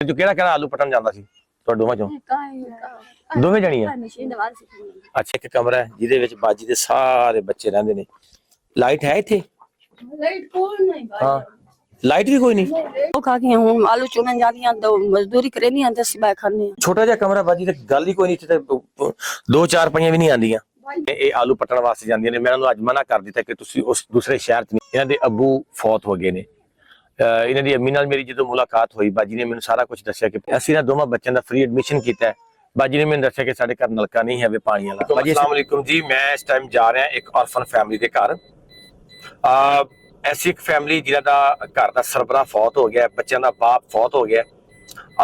जो केड़ा आलू पटन जांदा सी तुहाडे दोवां चों दोवें जणियां अच्छा एक कमरा है जिहदे विच बाजी दे सारे बच्चे रहिंदे ने लाइट है इत्थे लाइट कोई नहीं हां लाइट भी कोई नहीं वो खा के हूं आलू चुनन जांदियां दो मजदूरी करे नहीं आंदे सिवाय खाने छोटा जिहा कमरा बाजी ते गल ही कोई नहीं इत्थे ते दो चार पईयां भी नहीं आंदियां ਇਹ ਆਲੂ ਪਟਣ ਵਾਸਤੇ ਜਾਂਦੀਆਂ ਨੇ। ਮੈਂ ਉਹਨਾਂ ਨੂੰ ਅੱਜ ਮਨਾ ਕਰ ਦਿੱਤਾ ਕਿ ਤੁਸੀਂ ਉਸ ਦੂਸਰੇ ਸ਼ਹਿਰ 'ਚ ਨਹੀਂ। ਇਹਨਾਂ ਦੇ ਅੱਬੂ ਫੌਤ ਹੋ ਗਏ ਨੇ। ਇਹਨਾਂ ਦੀ ਅੰਮੀ ਨਾਲ ਮੇਰੀ ਜਦੋਂ ਮੁਲਾਕਾਤ ਹੋਈ ਬਾਜੀ ਨੇ ਮੈਨੂੰ ਸਾਰਾ ਕੁਝ ਦੱਸਿਆ ਕਿ ਅਸੀਂ ਨਾ ਦੋਵਾਂ ਬੱਚਿਆਂ ਦਾ ਫ੍ਰੀ ਐਡਮਿਸ਼ਨ ਕੀਤਾ ਹੈ। ਬਾਜੀ ਨੇ ਮੈਨੂੰ ਦੱਸਿਆ ਕਿ ਸਾਡੇ ਘਰ ਨਲਕਾ ਨਹੀਂ ਹੈ ਵੇ ਪਾਣੀ ਵਾਲਾ। ਬਾਜੀ अस्सलाम वालेकुम जी, मैं इस टाइम जा रहा एक ऑर्फन फैमिली ਦੇ ਘਰ। ਐਸੀ ਇੱਕ ਫੈਮਿਲੀ ਜਿਹਨਾਂ ਦਾ ਘਰ ਦਾ ਸਰਬਰਾ ਫੌਤ ਹੋ ਗਿਆ, ਬੱਚਿਆਂ ਦਾ ਬਾਪ ਫੌਤ ਹੋ ਗਿਆ।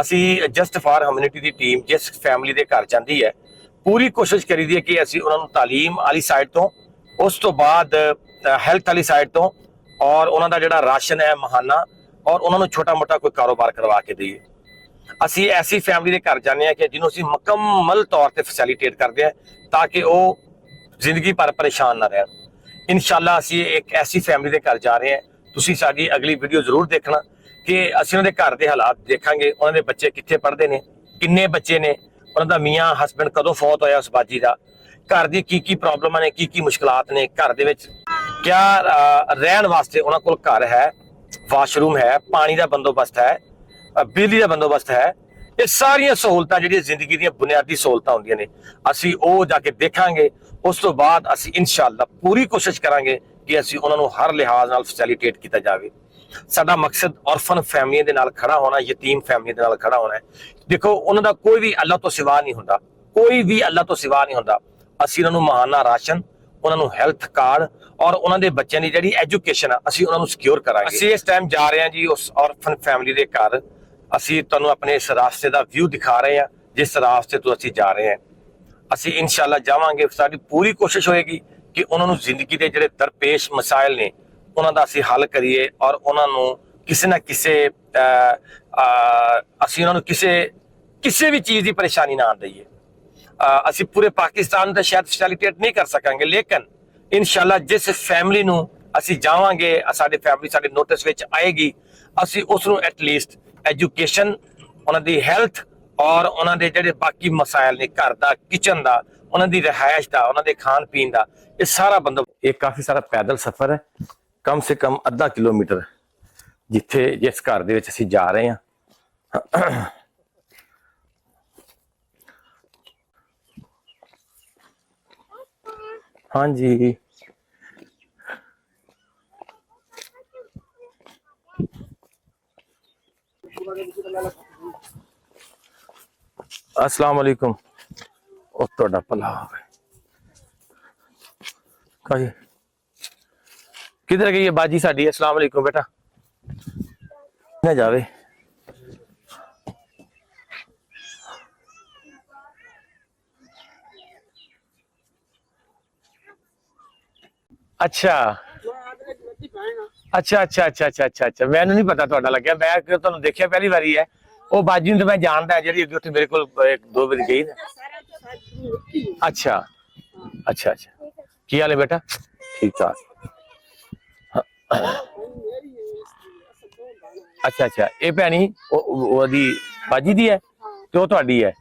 ਅਸੀਂ just for humanity the team ਜਿਸ ਫੈਮਿਲੀ ਦੇ ਘਰ ਜਾਂਦੀ ਹੈ पूरी कोशिश करी दी है कि ਅਸੀਂ ਉਹਨਾਂ ਨੂੰ ਤਾਲੀਮ ਵਾਲੀ ਸਾਈਡ ਤੋਂ ਉਸ ਤੋਂ ਬਾਅਦ ਹੈਲਥ ਵਾਲੀ ਸਾਈਡ ਤੋਂ ਔਰ ਉਹਨਾਂ ਦਾ ਜਿਹੜਾ ਰਾਸ਼ਨ ਹੈ ਮਹਾਨਾ ਔਰ ਉਹਨਾਂ ਨੂੰ ਛੋਟਾ ਮੋਟਾ ਕੋਈ ਕਾਰੋਬਾਰ ਕਰਵਾ ਕੇ ਦਈਏ। ਅਸੀਂ ਐਸੀ ਫੈਮਿਲੀ ਦੇ ਘਰ ਜਾਂਦੇ ਹਾਂ ਕਿ ਜਿਹਨੂੰ ਅਸੀਂ ਮੁਕੰਮਲ ਤੌਰ ਤੇ ਫੈਸਿਲਿਟੇਟ ਕਰਦੇ ਹਾਂ ਤਾਂ ਕਿ ਉਹ ਜ਼ਿੰਦਗੀ ਭਰ ਪਰੇਸ਼ਾਨ ਨਾ ਰਹਿਣ। ਇਨਸ਼ਾਅੱਲਾ ਅਸੀਂ ਇੱਕ ਐਸੀ ਫੈਮਿਲੀ ਦੇ ਘਰ ਜਾ ਰਹੇ ਹਾਂ। ਤੁਸੀਂ ਸਾਡੀ ਅਗਲੀ ਵੀਡੀਓ ਜ਼ਰੂਰ ਦੇਖਣਾ ਕਿ ਅਸੀਂ ਉਹਨਾਂ ਦੇ ਘਰ ਦੇ ਹਾਲਾਤ ਦੇਖਾਂਗੇ। ਉਹਨਾਂ ਦੇ ਬੱਚੇ ਕਿੱਥੇ ਪੜ੍ਹਦੇ ਨੇ, ਕਿੰਨੇ ਬੱਚੇ ਨੇ, ਉਹਨਾਂ ਦਾ ਮੀਆਂ ਹਸਬੈਂਡ ਕਦੋਂ ਫੌਤ ਹੋਇਆ ਉਸ ਬਾਜੀ ਦਾ, ਘਰ ਦੀ ਕੀ ਪ੍ਰੋਬਲਮਾਂ ਨੇ, ਕੀ ਮੁਸ਼ਕਲਾਤ ਨੇ, ਘਰ ਦੇ ਵਿੱਚ ਕਿਆ ਰਹਿਣ ਵਾਸਤੇ ਉਹਨਾਂ ਕੋਲ ਘਰ ਹੈ, ਵਾਸ਼ਰੂਮ ਹੈ, ਪਾਣੀ ਦਾ ਬੰਦੋਬਸਤ ਹੈ, ਬਿਜਲੀ ਦਾ ਬੰਦੋਬਸਤ ਹੈ। ਇਹ ਸਾਰੀਆਂ ਸਹੂਲਤਾਂ ਜਿਹੜੀਆਂ ਜ਼ਿੰਦਗੀ ਦੀਆਂ ਬੁਨਿਆਦੀ ਸਹੂਲਤਾਂ ਹੁੰਦੀਆਂ ਨੇ ਅਸੀਂ ਉਹ ਜਾ ਕੇ ਦੇਖਾਂਗੇ। ਉਸ ਤੋਂ ਬਾਅਦ ਅਸੀਂ ਇਨਸ਼ਾਅੱਲਾ ਪੂਰੀ ਕੋਸ਼ਿਸ਼ ਕਰਾਂਗੇ ਕਿ ਅਸੀਂ ਉਹਨਾਂ ਨੂੰ ਹਰ ਲਿਹਾਜ਼ ਨਾਲ ਫੈਸਿਲਿਟੇਟ ਕੀਤਾ ਜਾਵੇ। ਸਾਡਾ ਮਕਸਦ ਔਰਫਨ ਫੈਮਲੀਆਂ ਦੇ ਨਾਲ ਖੜਾ ਹੋਣਾ, ਯਤੀਮ ਫੈਮਲੀਆਂ ਦੇ ਨਾਲ ਖੜਾ ਹੋਣਾ ਹੈ। ਦੇਖੋ ਉਹਨਾਂ ਦਾ ਕੋਈ ਵੀ ਅੱਲਾਹ ਤੋਂ ਸਿਵਾ ਨਹੀਂ ਹੁੰਦਾ, ਕੋਈ ਵੀ ਅੱਲਾਹ ਤੋਂ ਸਿਵਾ ਨਹੀਂ ਹੁੰਦਾ। ਅਸੀਂ ਉਹਨਾਂ ਨੂੰ ਮਹਾਨਾ ਰਾਸ਼ਨ, ਉਹਨਾਂ ਨੂੰ ਹੈਲਥ ਕਾਰਡ ਔਰ ਉਹਨਾਂ ਦੇ ਬੱਚਿਆਂ ਦੀ ਜਿਹੜੀ ਐਜੂਕੇਸ਼ਨ ਆ ਅਸੀਂ ਉਹਨਾਂ ਨੂੰ ਸਿਕਿਉਰ ਕਰਾਂਗੇ। ਅਸੀਂ ਇਸ ਟਾਈਮ ਜਾ ਰਹੇ ਹਾਂ ਜੀ ਉਸ ਔਰਫਨ ਫੈਮਲੀ ਦੇ ਘਰ। ਅਸੀਂ ਤੁਹਾਨੂੰ ਆਪਣੇ ਇਸ ਰਾਸਤੇ ਦਾ ਵਿਊ ਦਿਖਾ ਰਹੇ ਹਾਂ ਜਿਸ ਰਾਸਤੇ ਤੋਂ ਅਸੀਂ ਜਾ ਰਹੇ ਹਾਂ। ਅਸੀਂ ਇਨਸ਼ਾਅੱਲਾ ਜਾਵਾਂਗੇ। ਸਾਡੀ ਪੂਰੀ ਕੋਸ਼ਿਸ਼ ਹੋਏਗੀ ਕਿ ਉਹਨਾਂ ਨੂੰ ਜ਼ਿੰਦਗੀ ਦੇ ਜਿਹੜੇ ਦਰਪੇਸ਼ ਮਸਾਇਲ ਨੇ ਉਹਨਾਂ ਦਾ ਅਸੀਂ ਹੱਲ ਕਰੀਏ ਔਰ ਉਹਨਾਂ ਨੂੰ ਕਿਸੇ ਨਾ ਕਿਸੇ ਅਸੀਂ ਉਹਨਾਂ ਨੂੰ ਕਿਸੇ ਵੀ ਚੀਜ਼ ਦੀ ਪਰੇਸ਼ਾਨੀ ਨਾ ਆਉਣ ਦਈਏ। ਅਸੀਂ ਪੂਰੇ ਪਾਕਿਸਤਾਨ ਦਾ ਸ਼ਾਇਦ ਫੈਸਿਲਿਟੇਟ ਨਹੀਂ ਕਰ ਸਕਾਂਗੇ ਲੇਕਿਨ ਇਨਸ਼ਾਅੱਲਾ ਜਿਸ ਫੈਮਿਲੀ ਨੂੰ ਅਸੀਂ ਜਾਵਾਂਗੇ ਸਾਡੇ ਫੈਮਿਲੀ ਸਾਡੇ ਨੋਟਿਸ ਵਿੱਚ ਆਏਗੀ ਅਸੀਂ ਉਸ ਨੂੰ ਐਟਲੀਸਟ ਐਜੂਕੇਸ਼ਨ, ਉਹਨਾਂ ਦੀ ਹੈਲਥ ਔਰ ਉਹਨਾਂ ਦੇ ਜਿਹੜੇ ਬਾਕੀ ਮਸਾਇਲ ਨੇ ਘਰ ਦਾ, ਕਿਚਨ ਦਾ, ਉਹਨਾਂ ਦੀ ਰਿਹਾਇਸ਼ ਦਾ, ਉਹਨਾਂ ਦੇ ਖਾਣ ਪੀਣ ਦਾ, ਇਹ ਸਾਰਾ ਬੰਦੋਬਸਤ। ਇਹ ਕਾਫੀ ਸਾਰਾ ਪੈਦਲ ਸਫ਼ਰ ਹੈ, ਕਮ ਸੇ ਕਮ ਅੱਧਾ ਕਿਲੋਮੀਟਰ ਜਿਸ ਘਰ ਦੇ ਵਿੱਚ ਅਸੀਂ ਜਾ ਰਹੇ ਹਾਂ। ਹਾਂਜੀ अस्सलाम वालेकुम। और ਤੁਹਾਡਾ ਭਲਾ ਹੋਵੇ। ਕਾਹੀ ਕਿਧਰ ਗਈ ਹੈ ਬਾਜੀ ਸਾਡੀ? अस्सलाम वालेकुम बेटा ना जावे। अच्छा अच्छा अच्छा अच्छा अच्छा अच्छा अच्छा मैनू नहीं पता ਤੁਹਾਡਾ ਲੱਗਿਆ। ਮੈਂ ਤੁਹਾਨੂੰ ਦੇਖਿਆ ਪਹਿਲੀ ਵਾਰੀ ਹੈ। ਉਹ ਬਾਜੀ ਨੂੰ ਤਾਂ ਮੈਂ ਜਾਣਦਾ ਜਿਹੜੀ ਅੱਗੇ ਉੱਥੇ ਮੇਰੇ ਕੋਲ ਇੱਕ ਦੋ ਵਾਰੀ ਗਈ ਨਾ। ਅੱਛਾ ਅੱਛਾ ਅੱਛਾ ਕੀ ਹਾਲ ਹੈ ਬੇਟਾ? ਠੀਕ ਠਾਕ। ਅੱਛਾ ਅੱਛਾ ਇਹ ਭੈਣੀ ਉਹਦੀ ਬਾਜੀ ਦੀ ਹੈ ਤੇ ਉਹ ਤੁਹਾਡੀ ਹੈ?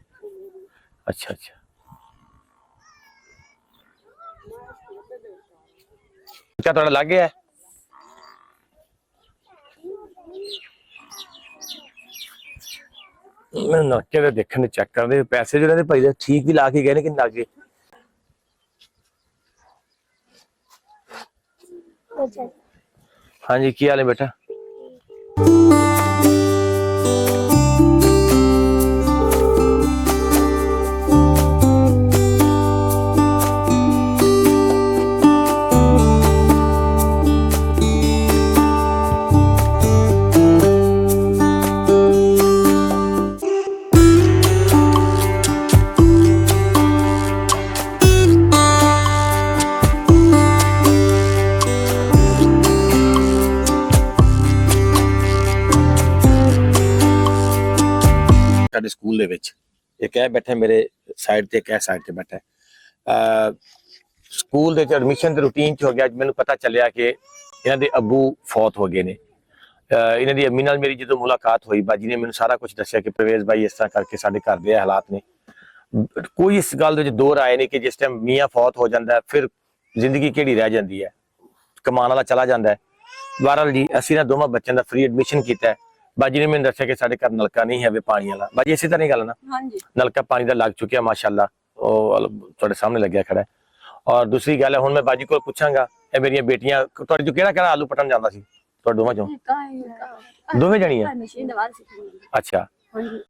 ਅੱਛਾ ਅੱਛਾ क्या थोड़ा लग गया है? मैं नलके दे देखने चेक कर दे पैसे जो भाई ठीक भी ला के गए ने कि लागे। हाँ जी की हाल है बेटा? ਸਾਡੇ ਸਕੂਲ ਦੇ ਵਿੱਚ ਇੱਕ ਇਹ ਬੈਠਾ ਮੇਰੇ ਸਾਈਡ ਤੇ, ਇੱਕ ਇਹ ਸਾਈਡ ਤੇ ਬੈਠਾ। ਸਕੂਲ ਦੇ ਐਡਮਿਸ਼ਨ ਦੇ ਰੂਟੀਨ ਚ ਹੋ ਗਿਆ। ਅੱਜ ਮੈਨੂੰ ਪਤਾ ਚੱਲਿਆ ਕਿ ਇਹਨਾਂ ਦੇ ਅੱਬੂ ਫੌਤ ਹੋ ਗਏ ਨੇ। ਇਹਨਾਂ ਦੀ ਅੰਮੀ ਨਾਲ ਮੇਰੀ ਜਦੋਂ ਮੁਲਾਕਾਤ ਹੋਈ, ਬਾਜੀ ਨੇ ਮੈਨੂੰ ਸਾਰਾ ਕੁਝ ਦੱਸਿਆ ਕਿ ਪ੍ਰਵੇਸ਼ ਭਾਈ ਇਸ ਤਰ੍ਹਾਂ ਕਰਕੇ ਸਾਡੇ ਘਰ ਦੇ ਹਾਲਾਤ ਨੇ। ਕੋਈ ਇਸ ਗੱਲ ਦੇ ਵਿੱਚ ਦੋ ਰਾਏ ਨਹੀਂ ਕਿ ਜਿਸ ਟਾਈਮ ਮੀਆਂ ਫੌਤ ਹੋ ਜਾਂਦਾ ਹੈ, ਫਿਰ ਜ਼ਿੰਦਗੀ ਕਿਹੜੀ ਰਹਿ ਜਾਂਦੀ ਹੈ, ਕਮਾਉਣ ਵਾਲਾ ਚਲਾ ਜਾਂਦਾ ਹੈ। ਬਹਰਹਾਲ ਜੀ ਅਸੀਂ ਨਾ ਦੋਵਾਂ ਬੱਚਿਆਂ ਦਾ ਫ੍ਰੀ ਐਡਮਿਸ਼ਨ ਕੀਤਾ ਹੈ। ਬਾਜੀ ਨੇ ਮੈਨੂੰ ਦੱਸਿਆ ਕਿ ਸਾਡੇ ਘਰ ਨਲਕਾ ਨਹੀਂ ਹੈ ਵੇ ਪਾਣੀ ਵਾਲਾ। ਬਾਜੀ ਇਸੇ ਤਰ੍ਹਾਂ ਹੀ ਗੱਲ ਨਾ, ਹਾਂਜੀ ਨਲਕਾ ਪਾਣੀ ਦਾ ਲੱਗ ਚੁੱਕਿਆ ਮਾਸ਼ਾਅੱਲਾ, ਉਹ ਤੁਹਾਡੇ ਸਾਹਮਣੇ ਲੱਗਿਆ ਖੜਾ ਹੈ। ਔਰ ਦੂਸਰੀ ਗੱਲ ਹੈ, ਹੁਣ ਮੈਂ ਬਾਜੀ ਕੋਲ ਪੁੱਛਾਂਗਾ, ਇਹ ਮੇਰੀਆਂ ਬੇਟੀਆਂ ਤੁਹਾਡੇ ਜੋ ਕਿਹੜਾ ਆਲੂ ਪਟਣ ਜਾਂਦਾ ਸੀ ਤੁਹਾਡੇ ਦੋਵਾਂ ਚੋਂ? ਦੋਵੇਂ ਜਣੀਆਂ? ਅੱਛਾ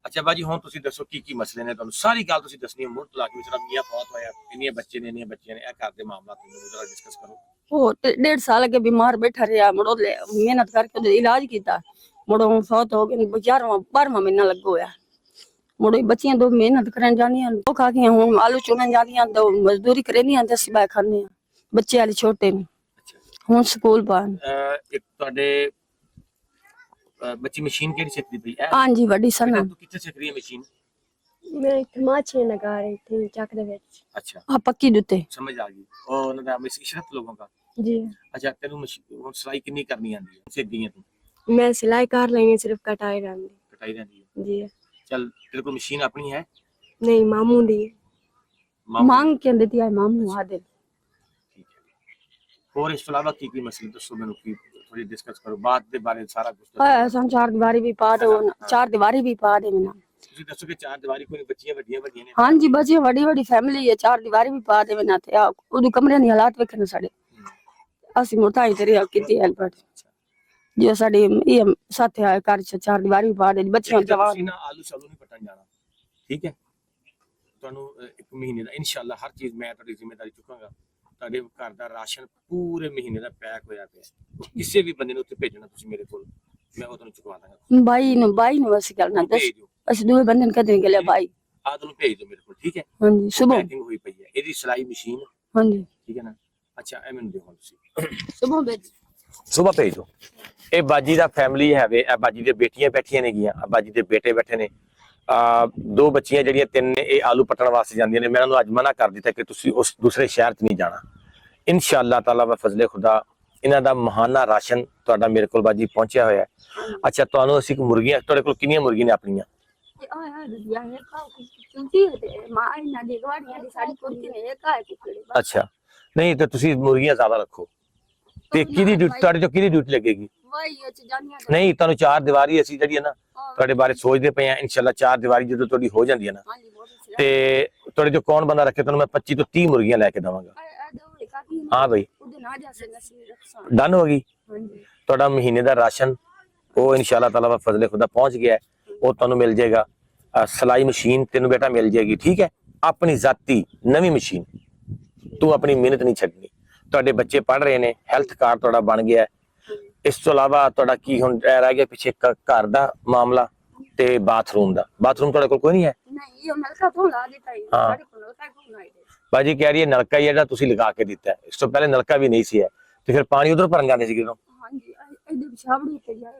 ਅੱਛਾ ਬਾਜੀ, ਹੁਣ ਤੁਸੀਂ ਦੱਸੋ ਕੀ ਕੀ ਮਸਲੇ ਨੇ, ਤੁਹਾਨੂੰ ਸਾਰੀ ਗੱਲ ਤੁਸੀਂ ਦੱਸਣੀ ਹੈ ਮੁੱਢ ਤੋਂ ਲਾ ਕੇ। ਜਿਹੜਾ ਮੀਆਂ ਫੌਤ ਹੋਇਆ, ਇੰਨੀਆਂ ਬੱਚੇ ਨੇ ਇੰਨੀਆਂ ਬੱਚੀਆਂ ਨੇ, ਇਹ ਘਰ ਦੇ ਮਾਮਲਾ ਤੁਹਾਨੂੰ ਜ਼ਰਾ ਡਿਸਕਸ ਕਰੋ। ਉਹ 1.5 ਸਾਲ अगे बीमार बैठा रहा, मुड़ो मेहनत करके ਉਹਦਾ इलाज किया, मुड़ो फौत हो गए। 12वां महीना लगो होया, मुड़ो बच्चियां दो मेहनत करन जानियां, दो खा के हुन आलू चुनन जानियां, दो मजदूरी करनियां ते सिवा खाने। बच्चे वाले छोटे ने, हुन स्कूल पान। ਇੱਕ ਤੁਹਾਡੇ ਬੱਚੀ ਮਸ਼ੀਨ ਕਿਹੜੀ ਸਿੱਖਦੀ ਪਈ ਹੈ? हां जी वड्डी सना। ਤੂੰ ਕਿੱਥੇ ਸਿੱਖ ਰਹੀ ਹੈ ਮਸ਼ੀਨ? ਮੈਂ ਇੱਥੇ ਮਾਛੀਆਂ ਲਗਾ ਰਹੀ ਥੀ ਚੱਕ ਦੇ ਵਿੱਚ। अच्छा हां पक्की दुते। समझ आ गई। और ਉਹਨਾਂ ਦਾ ਮਿਸ ਇਸ਼ਰਤ ਲੋਗों का। ਜੀ अच्छा ਤੈਨੂੰ ਹੁਣ ਸਿਲਾਈ ਕਿੰਨੀ ਕਰਨੀ ਆਂਦੀ ਹੈ? ਸਿੱਖ ਗਈ ਹੈ ਤੂੰ? ਮੈਂ ਸਿਲਾਈ ਕਰ ਲੈਣੀ, ਸਿਰਫ ਕਟਾਈ ਰਹਿੰਦੀ। ਕਟਾਈ ਰਹਿੰਦੀ ਹੈ? ਜੀ चल तेरे को मशीन अपनी है? ਨਹੀਂ, ਮਾਮੂ ਦੀ ਹੈ। मांग के देती है मामू आदिल। ठीक है। और इस के अलावा की मसले दसो मैनू की थोड़ी डिस्कस करो बात दे बारे सारा कुछ। हां सन चार दीवारी भी पा दे, चार दीवारी भी पा दे मेना। ਤੁਸੀਂ ਦੱਸੋ ਕਿ ਚਾਰ ਦੀਵਾਰੀ ਕੋਈ ਬੱਚੀਆਂ ਵੱਡੀਆਂ ਵੱਡੀਆਂ ਨੇ? हां जी बच्चे बड़ी बड़ी फैमिली है, चार दीवारी भी पा दे मेना ते उदू कमरे दी हालात वेखने साडे। ਅਸੀਂ ਮੁਰਤਾਈ ਤੇ ਰਿਆ ਕੀਤੀ ਹੈਲਪਟ ਜੋ ਸਾਡੇ ਇਹ ਸਾਥੇ ਆਏ ਘਰ ਚ ਚਾਰ ਦੀਵਾਰੀ ਵੀ ਪਾ ਦੇ ਬੱਚਿਆਂ ਜਵਾਨ। ਤੁਸੀਂ ਨਾ ਆਲੂ ਸ਼ਾਲੂ ਨਹੀਂ ਪਟਣ ਜਾਣਾ, ਠੀਕ ਹੈ? ਤੁਹਾਨੂੰ ਇੱਕ ਮਹੀਨੇ ਦਾ ਇਨਸ਼ਾਅੱਲਾ ਹਰ ਚੀਜ਼ ਮੈਂ ਤੁਹਾਡੀ ਜ਼ਿੰਮੇਵਾਰੀ ਚੁੱਕਾਂਗਾ। ਤੁਹਾਡੇ ਘਰ ਦਾ ਰਾਸ਼ਨ ਪੂਰੇ ਮਹੀਨੇ ਦਾ ਪੈਕ ਹੋਇਆ ਪਿਆ, ਕਿਸੇ ਵੀ ਬੰਦੇ ਨੂੰ ਉੱਥੇ ਭੇਜਣਾ ਤੁਸੀਂ ਮੇਰੇ ਕੋਲ, ਮੈਂ ਉਹ ਤੁਹਾਨੂੰ ਚੁਕਵਾ ਦਾਂਗਾ। ਬਾਈ ਨੂੰ ਅਸੀਂ ਕਰਨਾ ਦੱਸ, ਭੇਜ ਦਿਓ, ਅਸੀਂ ਦੋਵੇਂ ਬੰਦੇ ਨੂੰ ਕਦੇ ਗਲੇ ਬਾਈ। ਆ ਤੁਹਾਨੂੰ ਭੇਜ ਦਿਓ ਮੇਰੇ ਕੋਲ, ਠੀਕ ਹੈ? ਹਾਂਜੀ ਸੁਬਹ। ਪੈਕਿੰਗ ਹੋਈ ਪਈ ਹੈ ਇਹਦੀ ਸਿਲਾਈ ਮਸ਼ੀਨ, ਹਾਂਜੀ ਠੀਕ ਹੈ ਨਾ? ਅੱਛਾ ਇਹ ਮੈਨੂੰ ਦਿਓ ਹੁਣ ਤੁਸੀਂ ਸੁਬਹ ਵਿੱਚ ਸੁਬਹ ਭੇਜ ਦਿਓ। ਇਹ ਬਾਜੀ ਦਾ ਫੈਮਿਲੀ ਹੈ ਵੇ, ਇਹ ਬਾਜੀ ਦੇ ਬੇਟੀਆਂ ਬੈਠੀਆਂ ਨੇ ਗੀਆਂ, ਬਾਜੀ ਦੇ ਬੇਟੇ ਬੈਠੇ ਨੇ। ਦੋ ਬੱਚੀਆਂ ਜਿਹੜੀਆਂ ਤਿੰਨ ਨੇ ਇਹ ਆਲੂ ਪੱਟਣ ਵਾਸਤੇ ਜਾਂਦੀਆਂ ਨੇ। ਮੈਂ ਉਹਨਾਂ ਨੂੰ ਅੱਜ ਮਨਾ ਕਰ ਦਿੱਤਾ ਕਿ ਤੁਸੀਂ ਉਸ ਦੂਸਰੇ ਸ਼ਹਿਰ 'ਚ ਨਹੀਂ ਜਾਣਾ। ਇਨਸ਼ਾਅੱਲਾ ਤਾਲਾ ਵਾ ਫਜ਼ਲੇ ਖੁਦਾ ਇਹਨਾਂ ਦਾ ਮਹਾਨਾ ਰਾਸ਼ਨ ਤੁਹਾਡਾ ਮੇਰੇ ਕੋਲ ਬਾਜੀ ਪਹੁੰਚਿਆ ਹੋਇਆ ਹੈ। ਅੱਛਾ ਤੁਹਾਨੂੰ ਅਸੀਂ ਮੁਰਗੀਆਂ, ਤੁਹਾਡੇ ਕੋਲ ਕਿੰਨੀਆਂ ਮੁਰਗੀਆਂ ਨੇ ਆਪਣੀਆਂ? ਅੱਛਾ ਨਹੀਂ ਤੇ ਤੁਸੀਂ ਮੁਰਗੀਆਂ ਜ਼ਿਆਦਾ ਰੱਖੋ। ਤੇ ਕਿਹਦੀ ਡਿਊਟੀ ਤੁਹਾਡੇ ਚੋਂ ਕਿਹਦੀ ਡਿਊਟੀ ਲੱਗੇਗੀ? ਨਹੀਂ ਤੁਹਾਨੂੰ ਚਾਰ ਦੀਵਾਰੀ ਅਸੀਂ ਜਿਹੜੀ ਹੈ ਨਾ ਤੁਹਾਡੇ ਬਾਰੇ ਸੋਚਦੇ ਪਏ ਆ। ਇਨਸ਼ਾਅੱਲਾ ਚਾਰ ਦੀਵਾਰੀ ਜਦੋਂ ਤੁਹਾਡੀ ਹੋ ਜਾਂਦੀ ਹੈ ਨਾ ਤੇ ਤੁਹਾਡੇ ਜੋ ਕੌਣ ਬੰਦਾ ਰੱਖੇ ਤੁਹਾਨੂੰ ਮੈਂ 25 ਤੋਂ 30 ਮੁਰਗੀਆਂ ਲੈ ਕੇ ਦਵਾਂਗਾ। हाँ भाई डन होगी। ਤੁਹਾਡਾ ਮਹੀਨੇ ਦਾ ਰਾਸ਼ਨ ਉਹ ਇਨਸ਼ਾਅੱਲਾ ਤਾਲਾ ਫਜ਼ਲੇ ਖੁਦਾ ਪਹੁੰਚ ਗਿਆ ਹੈ। ਉਹ ਤੁਹਾਨੂੰ ਮਿਲ ਜਾਏਗਾ। ਸਿਲਾਈ ਮਸ਼ੀਨ ਤੈਨੂੰ ਬੇਟਾ ਮਿਲ ਜਾਏਗੀ, ਠੀਕ ਹੈ? ਆਪਣੀ ਜ਼ਾਤੀ ਨਵੀਂ ਮਸ਼ੀਨ, ਤੂੰ ਆਪਣੀ ਮਿਹਨਤ ਨਹੀਂ ਛੱਡਣੀ। ਤੁਹਾਡੇ ਬੱਚੇ ਪੜ੍ਹ ਰਹੇ ਨੇ, ਹੈਲਥ ਕਾਰਡ ਤੁਹਾਡਾ ਬਣ ਗਿਆ। ਇਸ ਤੋਂ ਇਲਾਵਾ ਤੁਹਾਡਾ ਕੀ ਹੁਣ ਰਹਿ ਗਿਆ ਪਿੱਛੇ? ਘਰ ਦਾ ਮਾਮਲਾ ਤੇ ਬਾਥਰੂਮ ਦਾ। ਬਾਥਰੂਮ ਤੁਹਾਡੇ ਕੋਲ ਕੋਈ ਨਹੀਂ ਹੈ? ਨਹੀਂ, ਉਹ ਨਲਕਾ ਤੋਂ ਲਾ ਦਿੱਤਾ ਹੈ ਸਾਡੇ ਕੋਲ, ਨਲਕਾ ਕੋਈ ਨਹੀਂ। ਬਾਜੀ ਕਹਿ ਰਹੀ ਹੈ ਨਲਕਾ ਹੀ ਜਿਹੜਾ ਤੁਸੀਂ ਲਗਾ ਕੇ ਦਿੱਤਾ, ਇਸ ਤੋਂ ਪਹਿਲੇ ਨਲਕਾ ਵੀ ਨਹੀਂ ਸੀ ਹੈ ਤੇ ਫਿਰ ਪਾਣੀ ਉਧਰ ਭਰਨ ਜਾਂਦੇ ਸੀ ਕਿਦੋਂ? ਹਾਂਜੀ ਇਹਦੇ ਪਿਛਾੜੀ ਤੇ ਜਾਏ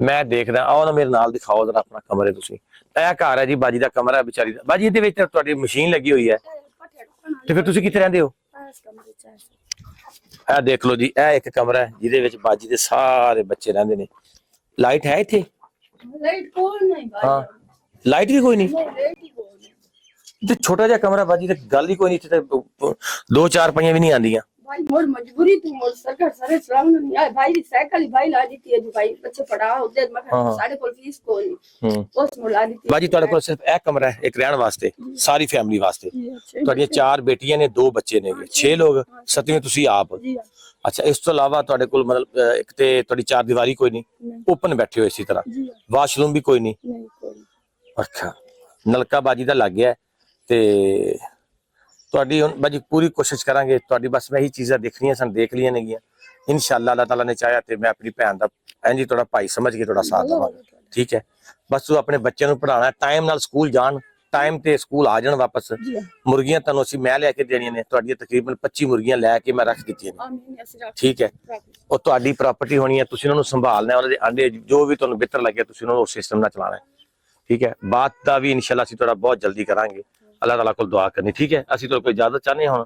ਮੈਂ ਦੇਖਦਾ। ਆਓ ਨਾ ਮੇਰੇ ਨਾਲ ਦਿਖਾਓ ਜਰਾ ਆਪਣਾ ਕਮਰੇ ਤੁਸੀਂ। ਇਹ ਘਰ ਹੈ ਜੀ ਬਾਜੀ ਦਾ ਕਮਰਾ ਵਿਚਾਰੀ ਦਾ। ਬਾਜੀ ਇਹਦੇ ਵਿੱਚ ਤੁਹਾਡੀ ਮਸ਼ੀਨ ਲੱਗੀ ਹੋਈ ਹੈ ਤੇ ਫਿਰ ਤੁਸੀਂ ਕਿੱਥੇ ਰਹਿੰਦੇ ਹੋ? ਇਹ ਦੇਖ ਲਓ ਜੀ, ਇਹ ਇੱਕ ਕਮਰਾ ਹੈ ਜਿਹਦੇ ਵਿੱਚ ਬਾਜੀ ਦੇ ਸਾਰੇ ਬੱਚੇ ਰਹਿੰਦੇ ਨੇ। ਲਾਈਟ ਹੈ ਇੱਥੇ? ਲਾਈਟ ਕੋਈ ਨਹੀਂ ਬਾਈ। ਹਾਂ ਲਾਈਟ ਵੀ ਕੋਈ ਨਹੀਂ ਤੇ ਛੋਟਾ ਜਿਹਾ ਕਮਰਾ ਬਾਜੀ ਤੇ ਗੱਲ ਹੀ ਕੋਈ ਨਹੀਂ। ਇੱਥੇ ਤੇ ਦੋ ਚਾਰ ਪਈਆਂ ਵੀ ਨਹੀਂ ਆਉਂਦੀਆਂ। भाई मोर मजबूरी थी, मोर सरकार सारे सलाम नहीं आए भाई दी साइकिल ही भाई ला दी थी जो भाई बच्चे पढ़ा होते मैं साढ़े कोल फीस को नहीं उस मोर ला दी थी। ਬਾਜੀ ਤੁਹਾਡੇ ਕੋਲ ਸਿਰਫ ਇਹ ਕਮਰਾ ਹੈ ਇੱਕ ਰਹਿਣ ਵਾਸਤੇ, ਸਾਰੀ ਫੈਮਿਲੀ ਵਾਸਤੇ। ਤੁਹਾਡੀਆਂ ਚਾਰ ਬੇਟੀਆਂ ਨੇ, ਦੋ ਬੱਚੇ ਨੇ, 6 ਲੋਕ, 7ਵੇਂ ਤੁਸੀਂ ਆਪ। ਅੱਛਾ ਇਸ ਤੋਂ ਇਲਾਵਾ ਤੁਹਾਡੇ ਕੋਲ ਮਤਲਬ ਇੱਕ ਤੇ ਤੁਹਾਡੀ ਚਾਰ ਦੀਵਾਰੀ ਕੋਈ ਨਹੀਂ, ਓਪਨ ਬੈਠੇ ਹੋ ਇਸੇ ਤਰ੍ਹਾਂ, ਵਾਸ਼ਰੂਮ ਵੀ ਕੋਈ ਨਹੀਂ। ਅੱਛਾ ਨਲਕਾ ਬਾਜੀ ਦਾ ਲੱਗ ਗਿਆ ਤੇ ਤੁਹਾਡੀ ਹੁਣ ਬਾਜੀ ਪੂਰੀ ਕੋਸ਼ਿਸ਼ ਕਰਾਂਗੇ। ਤੁਹਾਡੀ ਬਸ ਮੈਂ ਇਹੀ ਚੀਜ਼ਾਂ ਦੇਖਣੀਆਂ ਸਨ, ਦੇਖ ਲਈਆਂ ਨੇਗੀਆਂ। ਇਨਸ਼ਾਅੱਲਾ ਅੱਲਾਹ ਤਾਲਾ ਨੇ ਚਾਹਿਆ ਤੇ ਮੈਂ ਆਪਣੀ ਭੈਣ ਦਾ ਇੰਜ ਹੀ ਤੁਹਾਡਾ ਭਾਈ ਸਮਝ ਕੇ ਤੁਹਾਡਾ ਸਾਥ ਦੇਵਾਂਗਾ, ਠੀਕ ਹੈ? ਬਸ ਤੂੰ ਆਪਣੇ ਬੱਚਿਆਂ ਨੂੰ ਪੜ੍ਹਾਉਣਾ, ਟਾਈਮ ਨਾਲ ਸਕੂਲ ਜਾਣ, ਟਾਈਮ ਤੇ ਸਕੂਲ ਆ ਜਾਣ ਵਾਪਸ। ਮੁਰਗੀਆਂ ਤੁਹਾਨੂੰ ਅਸੀਂ ਮੈਂ ਲੈ ਕੇ ਦੇਣੀਆਂ ਨੇ, ਤੁਹਾਡੀਆਂ ਤਕਰੀਬਨ 25 ਮੁਰਗੀਆਂ ਲੈ ਕੇ ਮੈਂ ਰੱਖ ਦਿੱਤੀਆਂ ਨੇ, ਠੀਕ ਹੈ? ਉਹ ਤੁਹਾਡੀ ਪ੍ਰਾਪਰਟੀ ਹੋਣੀ ਹੈ, ਤੁਸੀਂ ਉਹਨਾਂ ਨੂੰ ਸੰਭਾਲਣਾ ਹੈ, ਉਹਨਾਂ ਦੇ ਆਂਡੇ ਜੋ ਵੀ ਤੁਹਾਨੂੰ ਬਿਹਤਰ ਲੱਗੇ ਤੁਸੀਂ ਉਹਨਾਂ ਨੂੰ ਉਸ ਸਿਸਟਮ ਨਾਲ ਚਲਾਉਣਾ ਹੈ, ਠੀਕ ਹੈ? ਬਾਤ ਦਾ ਵੀ ਇਨਸ਼ਾਅੱਲਾ ਅਸੀਂ ਤੁਹਾਡਾ ਬਹੁਤ ਜਲਦੀ ਕਰਾਂਗੇ। ਅੱਲਾਹ ਤਾਲਾ ਕੋਲ ਦੁਆ ਕਰਨੀ, ਠੀਕ ਹੈ? ਅਸੀਂ ਤੁਹਾਡੇ ਕੋਲ ਇਜਾਜ਼ਤ ਚਾਹੁੰਦੇ ਹਾਂ ਹੁਣ।